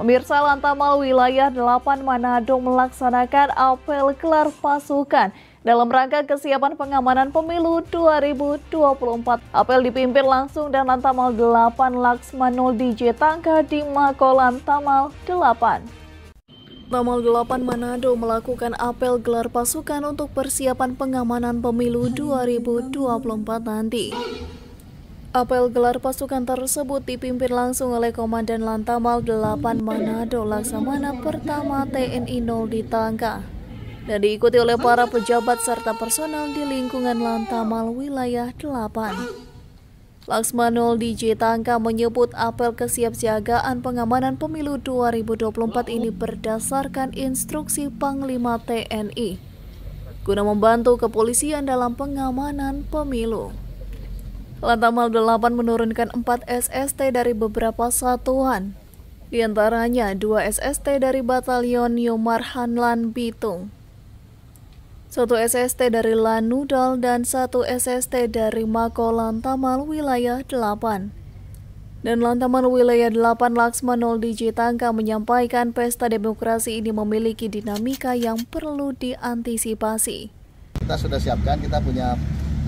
Pemirsa, Lantamal Wilayah 8 Manado melaksanakan apel gelar pasukan dalam rangka kesiapan pengamanan pemilu 2024. Apel dipimpin langsung dan Lantamal 8 Laksmanul DJ Tangka di Mako Lantamal 8. Lantamal 8 Manado melakukan apel gelar pasukan untuk persiapan pengamanan pemilu 2024 nanti. Apel gelar pasukan tersebut dipimpin langsung oleh Komandan Lantamal 8 Manado Laksamana Pertama TNI 0 di Tangka dan diikuti oleh para pejabat serta personel di lingkungan Lantamal Wilayah 8. Laksmanul DJ Tangka menyebut apel kesiapsiagaan pengamanan pemilu 2024 ini berdasarkan instruksi Panglima TNI guna membantu kepolisian dalam pengamanan pemilu. Lantamal 8 menurunkan 4 SST dari beberapa satuan, diantaranya 2 SST dari Batalion Yomarhanlan Bitung, 1 SST dari Lanudal, dan 1 SST dari Mako Lantamal Wilayah 8. Dan Lantamal Wilayah 8 Laksmanul DJ Tangka menyampaikan pesta demokrasi ini memiliki dinamika yang perlu diantisipasi. Kita sudah siapkan, kita punya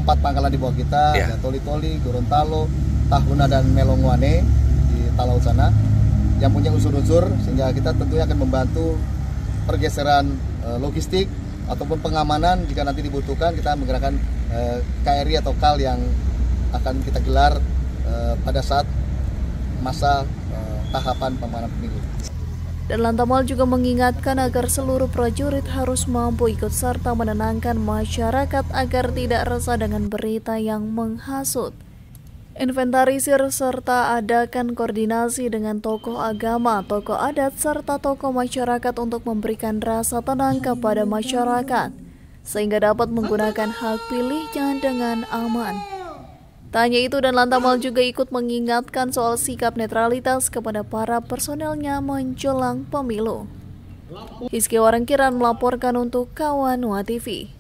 4 pangkalan di bawah kita, ada Toli-Toli, Gorontalo, Tahuna, dan Melongwane di Talau sana yang punya unsur-unsur, sehingga kita tentunya akan membantu pergeseran logistik ataupun pengamanan jika nanti dibutuhkan. Kita menggerakkan KRI atau KAL yang akan kita gelar pada saat masa tahapan pengamanan pemilu. Dan Lantamal juga mengingatkan agar seluruh prajurit harus mampu ikut serta menenangkan masyarakat agar tidak resah dengan berita yang menghasut. Inventarisir serta adakan koordinasi dengan tokoh agama, tokoh adat, serta tokoh masyarakat untuk memberikan rasa tenang kepada masyarakat, sehingga dapat menggunakan hak pilihnya dengan aman. Tanya itu dan Lantamal juga ikut mengingatkan soal sikap netralitas kepada para personelnya menjelang pemilu. Hizki Warangkiran melaporkan untuk Kawanua TV.